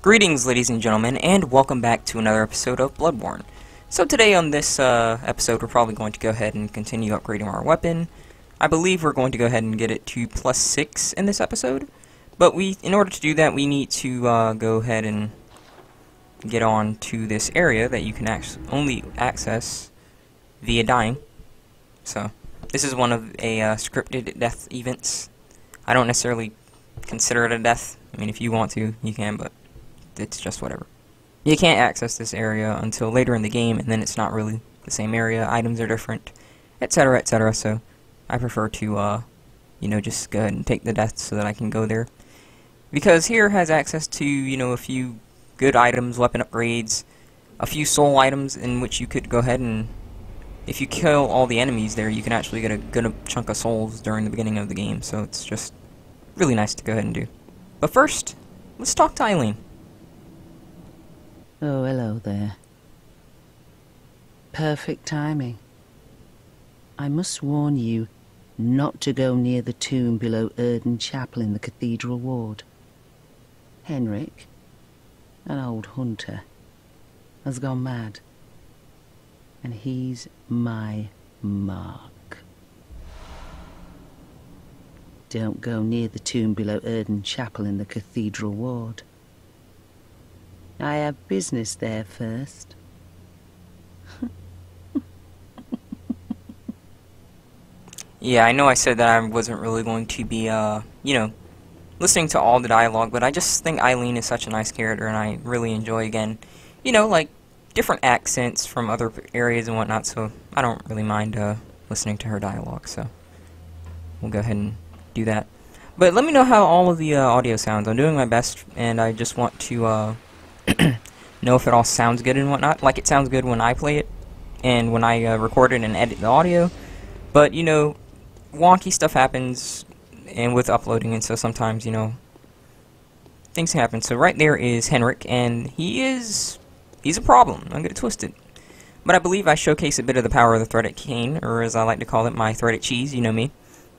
Greetings, ladies and gentlemen, and welcome back to another episode of Bloodborne. So today on this episode, we're probably going to go ahead and continue upgrading our weapon. I believe we're going to go ahead and get it to +6 in this episode, but in order to do that, we need to go ahead and get on to this area that you can only access via dying. So this is one of a scripted death events. I don't necessarily consider it a death. I mean, if you want to, you can, but it's just whatever. You can't access this area until later in the game, and then it's not really the same area. Items are different, etc., etc. So I prefer to, just go ahead and take the death so that I can go there. Because here has access to, a few good items, weapon upgrades, a few soul items in which you could go ahead and, if you kill all the enemies there, you can actually get a good chunk of souls during the beginning of the game. So it's just really nice to go ahead and do. But first, let's talk to Eileen. Oh, hello there. Perfect timing. I must warn you not to go near the tomb below Erden Chapel in the Cathedral Ward. Henrik, an old hunter, has gone mad. And he's my mark. Don't go near the tomb below Erden Chapel in the Cathedral Ward. I have business there first. Yeah, I know I said that I wasn't really going to be, listening to all the dialogue, but I just think Eileen is such a nice character, and I really enjoy, again, different accents from other areas and whatnot, so I don't really mind, listening to her dialogue, so we'll go ahead and do that. But let me know how all of the, audio sounds. I'm doing my best, and I just want to, know if it all sounds good and whatnot. Like, it sounds good when I play it and when I record it and edit the audio, but wonky stuff happens and with uploading, and so sometimes things happen. So right there is Henrik, and he's a problem. I'm gonna twist it, but I believe I showcase a bit of the power of the threaded cane, or as I like to call it, my threaded cheese. You know me.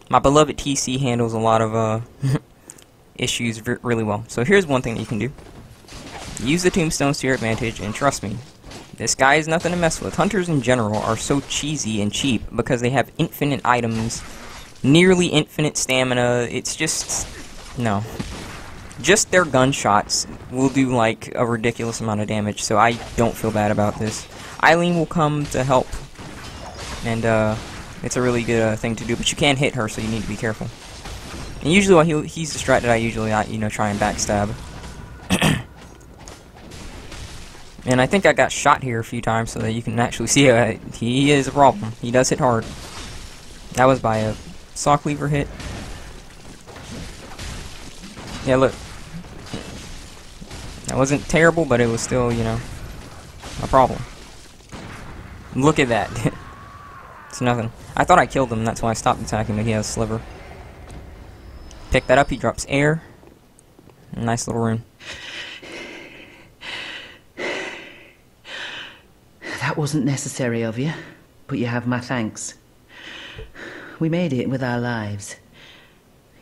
My beloved TC handles a lot of issues really well. So here's one thing that you can do. Use the tombstones to your advantage, and trust me, this guy is nothing to mess with. Hunters in general are so cheesy and cheap because they have infinite items, nearly infinite stamina. It's just, no. Just their gunshots will do like a ridiculous amount of damage, so I don't feel bad about this. Eileen will come to help, and it's a really good thing to do, but you can hit her, so you need to be careful. And usually while he's distracted, I usually, try and backstab. And I think I got shot here a few times so that you can actually see he is a problem. He does hit hard. That was by a saw cleaver hit. Yeah, look. That wasn't terrible, but it was still, a problem. Look at that. It's nothing. I thought I killed him, that's why I stopped attacking, but he has a sliver. Pick that up, he drops air. Nice little rune. That wasn't necessary of you, but you have my thanks. We made it with our lives.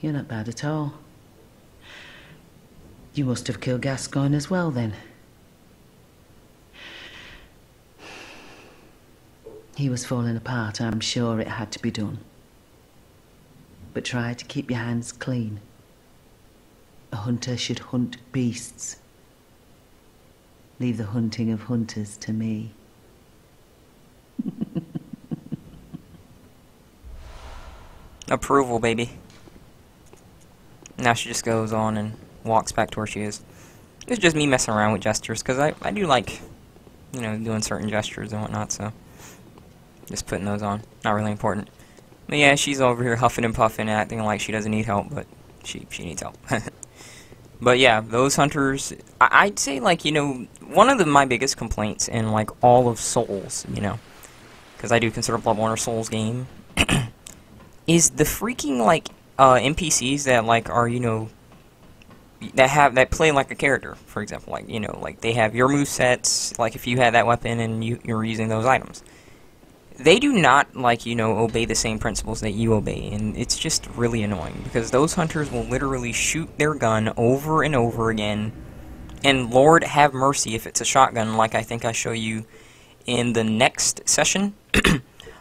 You're not bad at all. You must have killed Gascoigne as well, then. He was falling apart, I'm sure it had to be done. But try to keep your hands clean. A hunter should hunt beasts. Leave the hunting of hunters to me. Approval, baby. Now she just goes on and walks back to where she is. It's just me messing around with gestures, because I do like, doing certain gestures and whatnot, so just putting those on. Not really important. But yeah, she's over here huffing and puffing, acting like she doesn't need help, but she needs help. But yeah, those hunters, I'd say, one of my biggest complaints in, all of Souls, because I do consider Bloodborne a Souls game, is the freaking, NPCs that, are, that play like a character, for example. They have your movesets, if you had that weapon and you're using those items. They do not, obey the same principles that you obey, and it's just really annoying, because those hunters will literally shoot their gun over and over again, And Lord have mercy if it's a shotgun, like I think I show you in the next session.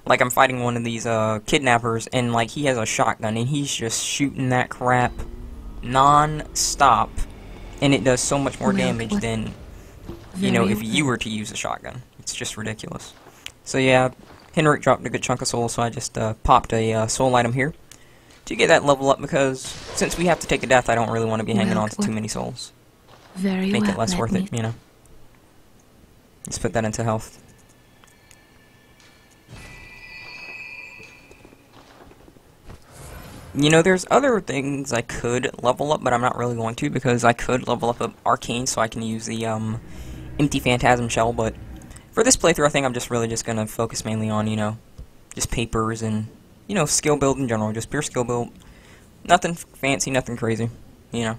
Like I'm fighting one of these kidnappers, and like he has a shotgun, and he's just shooting that crap non-stop, and it does so much more damage than, you know, if you were to use a shotgun. It's just ridiculous. So yeah, Henrik dropped a good chunk of souls, so I just popped a soul item here to get that level up, because since we have to take a death, I don't really want to be hanging on to too many souls. Make it less worth it, you know. Let's put that into health. You know, there's other things I could level up, but I'm not really going to, because I could level up Arcane so I can use the empty Phantasm Shell, but for this playthrough I think I'm just really just going to focus mainly on, you know, just papers and, you know, skill build in general, just pure skill build. Nothing fancy, nothing crazy, you know.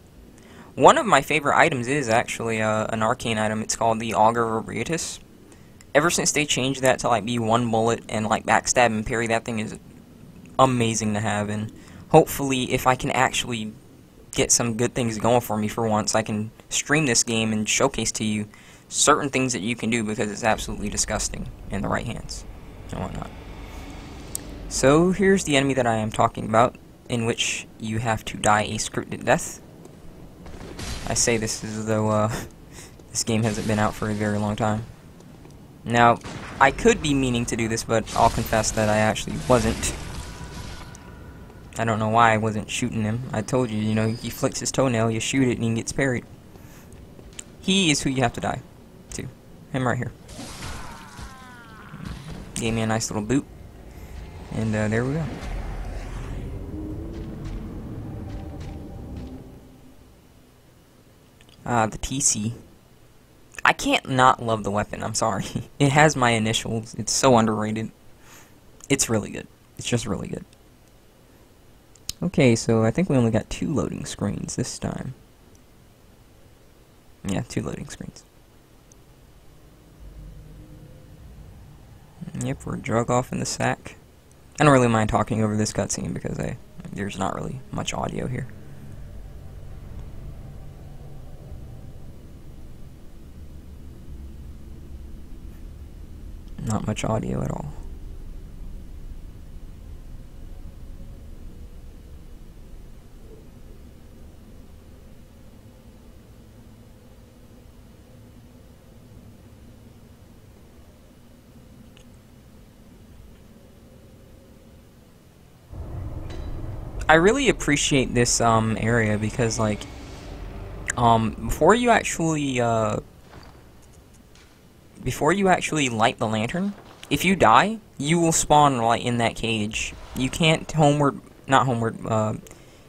One of my favorite items is actually an Arcane item. It's called the Augur Rebriatus. Ever since they changed that to like be one bullet and like backstab and parry, that thing is amazing to have, and hopefully if I can actually get some good things going for me for once, I can stream this game and showcase to you certain things that you can do, because it's absolutely disgusting in the right hands and whatnot. So here's the enemy that I am talking about, in which you have to die a scripted death. I say this as though this game hasn't been out for a very long time. Now, I could be meaning to do this, but I'll confess that I actually wasn't. I don't know why I wasn't shooting him. I told you, you know, he flicks his toenail, you shoot it, and he gets parried. He is who you have to die to. Him right here. Gave me a nice little boot. And there we go. The TC. I can't not love the weapon, I'm sorry. It has my initials. It's so underrated. It's really good. It's just really good. Okay, so I think we only got 2 loading screens this time. Yeah, 2 loading screens. Yep, we're drug off in the sack. I don't really mind talking over this cutscene because there's not really much audio here. Not much audio at all. I really appreciate this area because, like, before you actually light the lantern, if you die, you will spawn right in that cage. You can't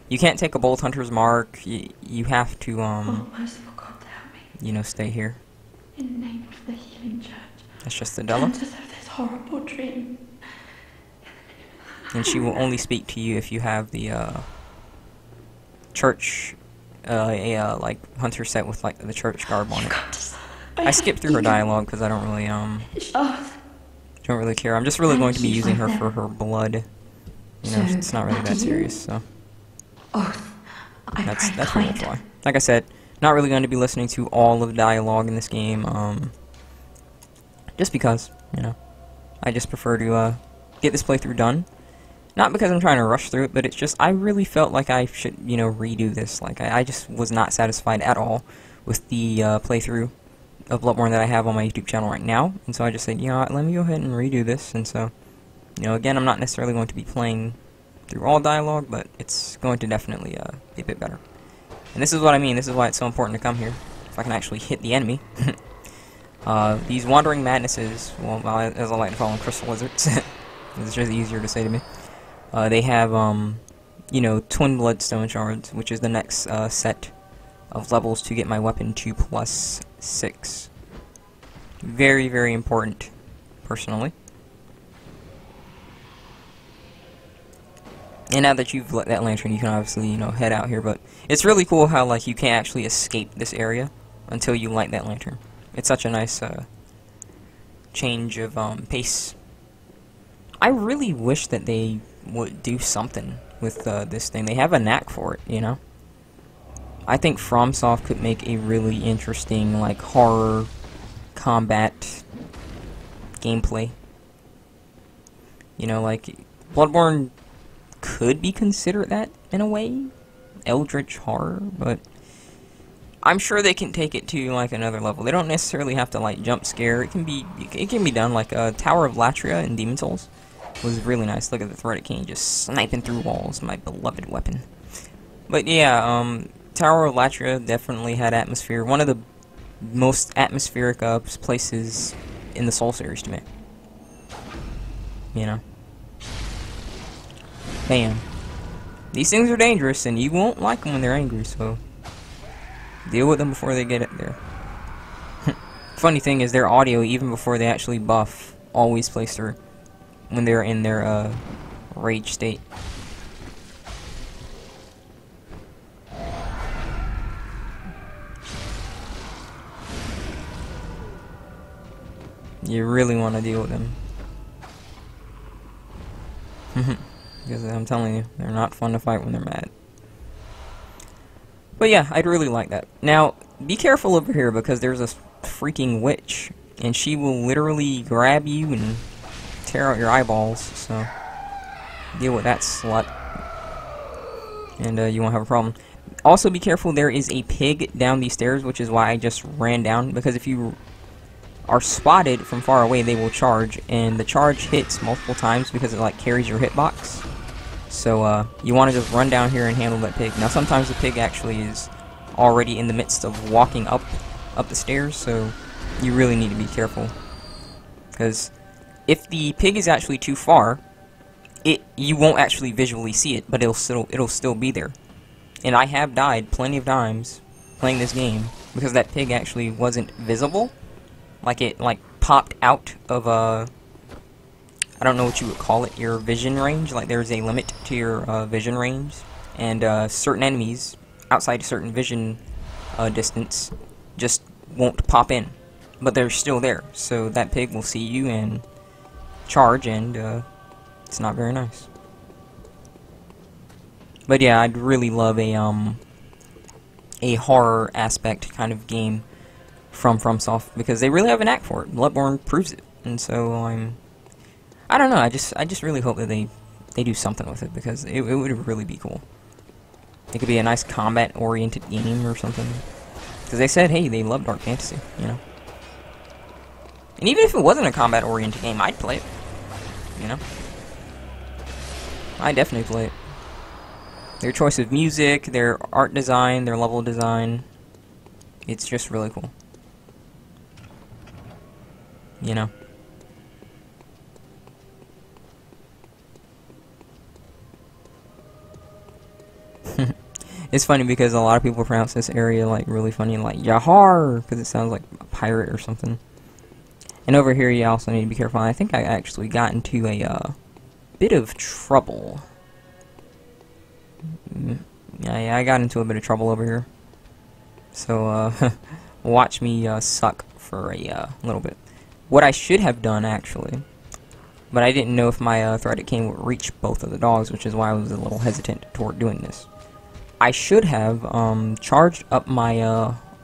you can't take a bolt hunter's mark. You have to merciful God, help me. you know, stay here. In the name of the healing church. That's just Adela. Cleanse us of this horrible dream. And she will only speak to you if you have the church, like hunter set with like the church garb on it. I skipped through her dialogue because I don't really care. I'm just really going to be using her for her blood. You know, it's not really that serious, so that's pretty much why. Like I said, not really going to be listening to all of the dialogue in this game. Just because, you know, I just prefer to get this playthrough done. Not because I'm trying to rush through it, but it's just, I really felt like I should, you know, redo this. Like, I just was not satisfied at all with the playthrough of Bloodborne that I have on my YouTube channel right now. And so I just said, you know what, let me go ahead and redo this. And so, you know, again, I'm not necessarily going to be playing through all dialogue, but it's going to definitely be a bit better. And this is what I mean. This is why it's so important to come here. If I can actually hit the enemy. These wandering madnesses, well, as I like to call them, crystal lizards. It's just easier to say to me. They have, you know, twin bloodstone shards, which is the next set of levels to get my weapon to +6. Very, very important, personally. And now that you've lit that lantern, you can obviously, you know, head out here, but it's really cool how, like, you can't actually escape this area until you light that lantern. It's such a nice change of pace. I really wish that they would do something with this thing. They have a knack for it, you know? I think FromSoft could make a really interesting, like, horror combat gameplay. You know, like, Bloodborne could be considered that in a way, eldritch horror, but I'm sure they can take it to like another level. They don't necessarily have to like jump scare. It can be done like Tower of Latria in Demon Souls was really nice. Look at the Threaded King just sniping through walls, my beloved weapon. But yeah, Tower of Latria definitely had atmosphere. One of the most atmospheric places in the Soul series to me. You know. Bam. These things are dangerous, and you won't like them when they're angry, so deal with them before they get it there. Funny thing is, their audio, even before they actually buff, always plays through when they're in their rage state. You really want to deal with them. Because I'm telling you, they're not fun to fight when they're mad. But yeah, I'd really like that. Now, be careful over here because there's a freaking witch. And she will literally grab you and tear out your eyeballs. So, deal with that slut. And you won't have a problem. Also be careful, there is a pig down these stairs, which is why I just ran down. Because if you are spotted from far away, they will charge. And the charge hits multiple times because it like carries your hitbox. So, you want to just run down here and handle that pig. Now, sometimes the pig actually is already in the midst of walking up the stairs, so you really need to be careful. Because if the pig is actually too far, you won't actually visually see it, but it'll still be there. And I have died plenty of times playing this game because that pig actually wasn't visible. Like, it, like, popped out of, I don't know what you would call it, your vision range. Like, there's a limit to your vision range, and certain enemies outside a certain vision distance just won't pop in, but they're still there. So that pig will see you and charge, and it's not very nice. But yeah, I'd really love a horror aspect kind of game from FromSoft because they really have an knack for it. Bloodborne proves it, and so I don't know. I just really hope that they do something with it because it would really be cool. It could be a nice combat-oriented game or something. Because they said, hey, they love Dark Fantasy, you know. And even if it wasn't a combat-oriented game, I'd play it. You know. I'd definitely play it. Their choice of music, their art design, their level design, it's just really cool. You know. It's funny because a lot of people pronounce this area like really funny, like Yarhar, because it sounds like a pirate or something. And over here you also need to be careful. I think I actually got into a bit of trouble. Yeah, I got into a bit of trouble over here. So watch me suck for a little bit. What I should have done actually, but I didn't know if my Threaded King would reach both of the dogs, which is why I was a little hesitant toward doing this. I should have charged up my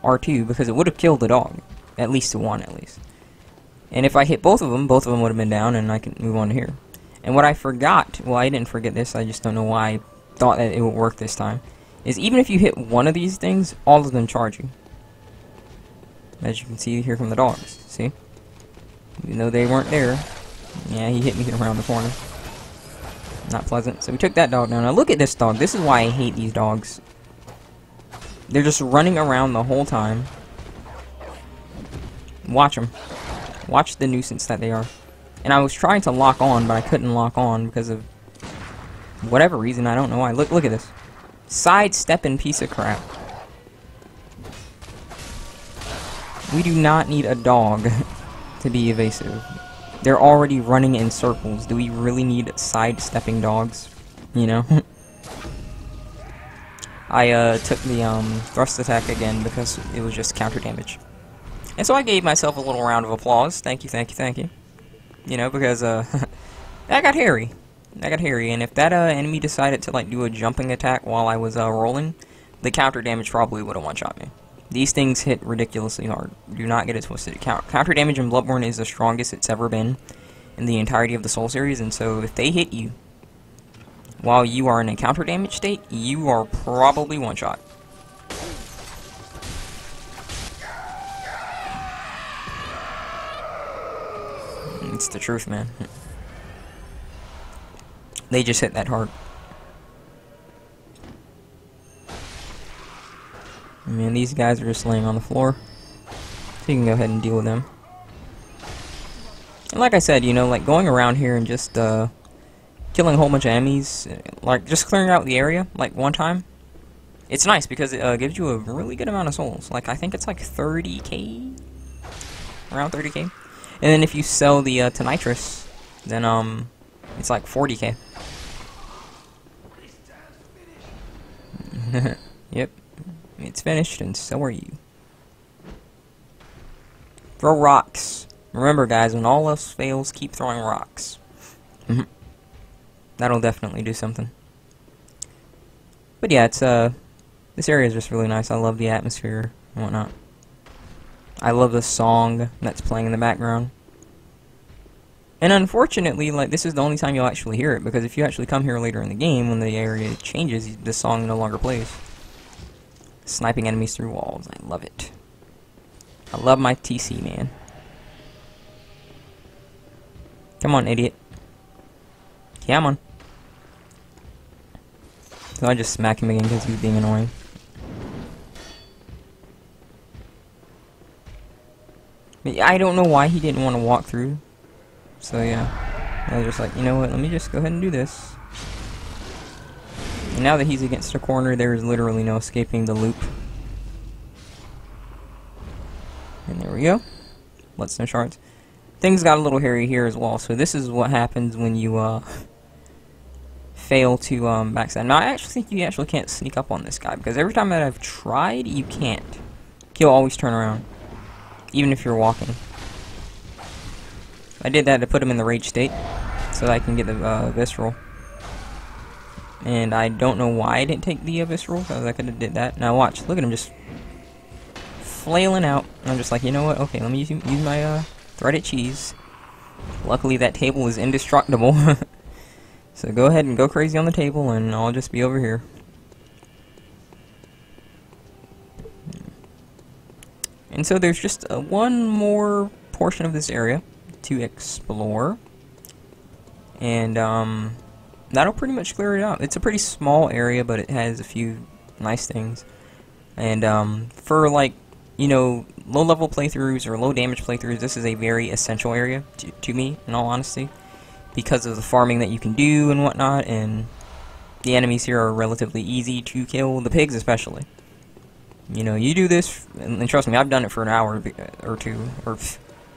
R2 because it would have killed the dog, at least to one at least. And if I hit both of them would have been down, and I can move on to here. And what I forgot, well, I didn't forget this, I just don't know why I thought that it would work this time, is even if you hit one of these things, all of them charge you. As you can see here from the dogs, see? Even though they weren't there. Yeah, he hit me around the corner. Not pleasant. So we took that dog down. Now look at this dog. This is why I hate these dogs. They're just running around the whole time. Watch them. Watch the nuisance that they are. And I was trying to lock on, but I couldn't lock on because of whatever reason. I don't know why. Look at this. Sidestepping piece of crap. We do not need a dog to be evasive. They're already running in circles. Do we really need sidestepping dogs? You know? I took the thrust attack again because it was just counter damage. And so I gave myself a little round of applause. Thank you, thank you, thank you. You know, because that got hairy. That got hairy, and if that enemy decided to like do a jumping attack while I was rolling, the counter damage probably would have one-shot me. These things hit ridiculously hard. Do not get it twisted. Counter damage in Bloodborne is the strongest it's ever been in the entirety of the Soul series, and so if they hit you while you are in a counter damage state, you are probably one-shot. It's the truth, man. They just hit that hard. Man, these guys are just laying on the floor. So you can go ahead and deal with them. And like I said, you know, like going around here and just killing a whole bunch of enemies, like just clearing out the area like one time, it's nice because it gives you a really good amount of souls. Like I think it's like 30k, around 30k. And then if you sell the Tonitrus, then it's like 40k. Yep, it's finished, and so are you. Throw rocks. Remember, guys, when all else fails, keep throwing rocks. That'll definitely do something. But yeah, it's this area is just really nice. I love the atmosphere and whatnot. I love the song that's playing in the background. And unfortunately, like, this is the only time you'll actually hear it, because if you actually come here later in the game, when the area changes, this song no longer plays. Sniping enemies through walls. I love it. I love my TC, man. Come on, idiot. Come on. So I just smack him again because he's being annoying. But I don't know why he didn't want to walk through. So yeah, I was just like, you know what, let me just go ahead and do this. And now that he's against a corner, there is literally no escaping the loop. And there we go. Bloodstone shards. Things got a little hairy here as well, so this is what happens when you fail to backstab. Now I actually think you actually can't sneak up on this guy, because every time that I've tried, you can't. He'll always turn around, even if you're walking. I did that to put him in the rage state, so that I can get the visceral. And I don't know why I didn't take the visceral, because I could have did that. Now watch, look at him just flailing out. And I'm just like, you know what, okay, let me use my threaded cheese. Luckily that table is indestructible. So go ahead and go crazy on the table, and I'll just be over here. And so there's just one more portion of this area to explore, and that'll pretty much clear it out. It's a pretty small area, but it has a few nice things. And for, like, you know, low-level playthroughs or low-damage playthroughs, this is a very essential area to me, in all honesty, because of the farming that you can do and whatnot, and the enemies here are relatively easy to kill, the pigs especially. You know, you do this, and trust me, I've done it for an hour or two, or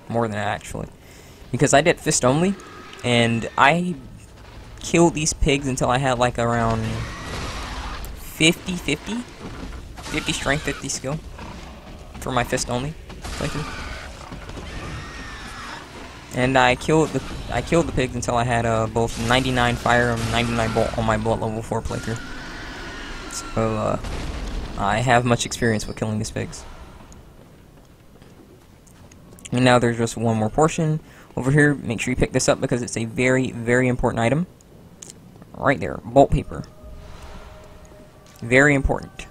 more than that actually. Because I did fist only, and I killed these pigs until I had like around 50 strength, 50 skill for my fist only playthrough. And I killed the pigs until I had both 99 fire and 99 bolt on my blood level 4 playthrough. So I have much experience with killing these pigs. And now there's just one more portion over here. Make sure you pick this up because it's a very, very important item. Right there, bolt paper. Very important.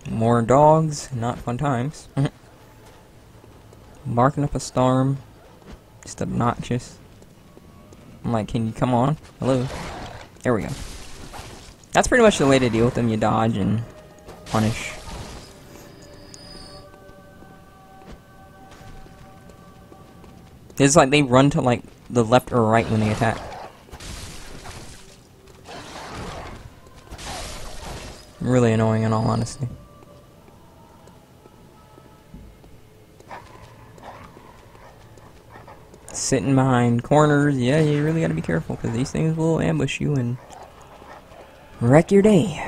More dogs, not fun times. Barking up a storm. Just obnoxious. I'm like, can you come on? Hello? There we go. That's pretty much the way to deal with them. You dodge and punish. It's like they run to like the left or right when they attack. Really annoying in all honesty. Sitting behind corners, yeah, you really gotta be careful, because these things will ambush you and wreck your day.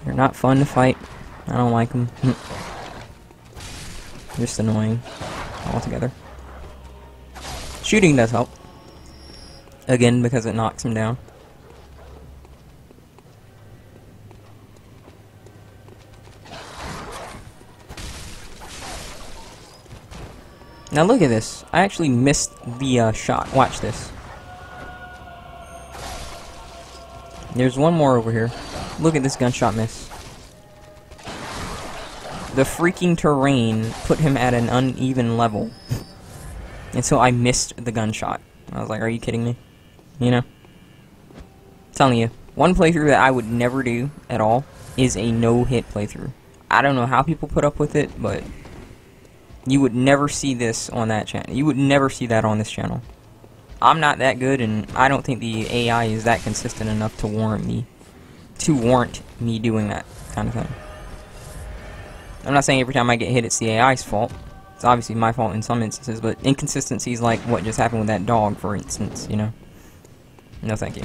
They're not fun to fight. I don't like them. Just annoying altogether. Shooting does help. Again, because it knocks him down. Now look at this. I actually missed the shot. Watch this. There's one more over here. Look at this gunshot miss. The freaking terrain put him at an uneven level. And so I missed the gunshot. I was like, are you kidding me? You know? I'm telling you, one playthrough that I would never do at all is a no-hit playthrough. I don't know how people put up with it, but you would never see this on that channel. You would never see that on this channel. I'm not that good, and I don't think the AI is that consistent enough to warrant me doing that kind of thing. I'm not saying every time I get hit it's the AI's fault. It's obviously my fault in some instances, but inconsistencies like what just happened with that dog, for instance, you know. No thank you.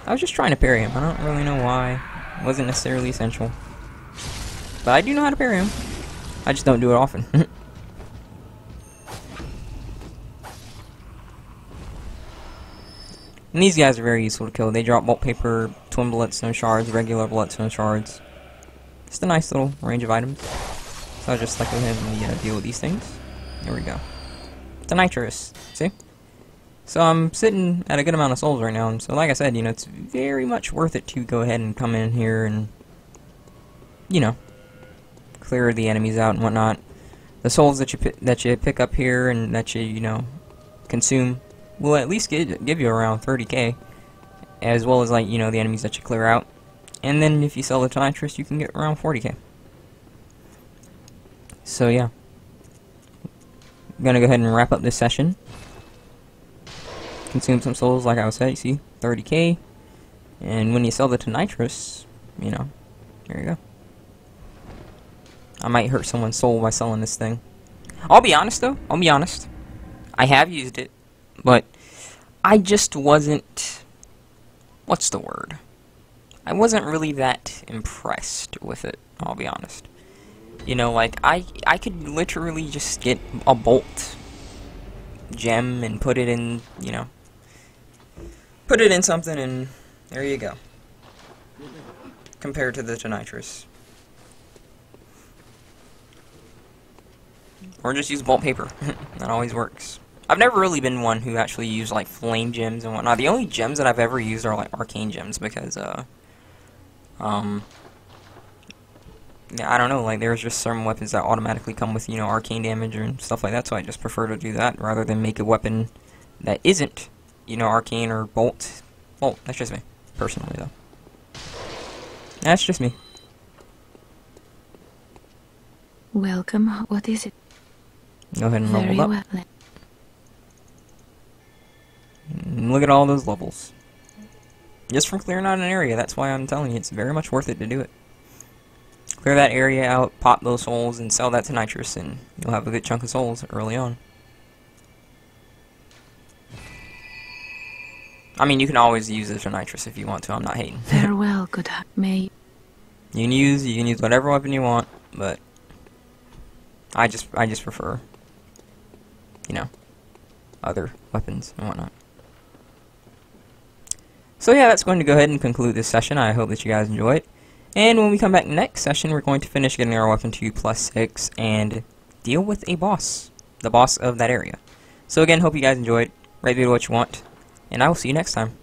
I was just trying to parry him. I don't really know why. It wasn't necessarily essential. But I do know how to parry him. I just don't do it often. And these guys are very useful to kill. They drop bolt paper, twin bloodstone shards, regular bloodstone shards. Just a nice little range of items. So I'll just stick with him and deal with these things. There we go. It's a nitrous. See? So I'm sitting at a good amount of souls right now. And so like I said, you know, it's very much worth it to go ahead and come in here and, you know, clear the enemies out and whatnot. The souls that you pick up here and that you know, consume will at least give you around 30k, as well as, like, you know, the enemies that you clear out. And then if you sell the nitrous, you can get around 40k. So yeah, I'm gonna go ahead and wrap up this session. Consume some souls, like I was saying. You see, 30k, and when you sell the nitrous, you know, there you go. I might hurt someone's soul by selling this thing. I'll be honest though. I'll be honest. I have used it, but I just wasn't. What's the word? I wasn't really that impressed with it. I'll be honest. You know, like I could literally just get a bolt gem and put it in, you know, put it in something, and there you go. Compared to the nitrous. Or just use bolt paper. That always works. I've never really been one who actually used, like, flame gems and whatnot. The only gems that I've ever used are, like, arcane gems, because, yeah, I don't know, like, there's just certain weapons that automatically come with, you know, arcane damage and stuff like that, so I just prefer to do that, rather than make a weapon that isn't, you know, arcane or bolt. Bolt, that's just me, personally, though. That's just me. Welcome. What is it? Go ahead and Very level up. well. And look at all those levels. Just from clearing out an area, that's why I'm telling you, it's very much worth it to do it. Clear that area out, pop those souls, and sell that to nitrous, and you'll have a good chunk of souls early on. I mean, you can always use it for nitrous if you want to, I'm not hating. Farewell, good may. You can use whatever weapon you want, but I just prefer, you know, other weapons and whatnot. So yeah, that's going to go ahead and conclude this session. I hope that you guys enjoyed. And when we come back next session, we're going to finish getting our weapon to +6 and deal with a boss. The boss of that area. So again, hope you guys enjoyed. Rate the video what you want. And I will see you next time.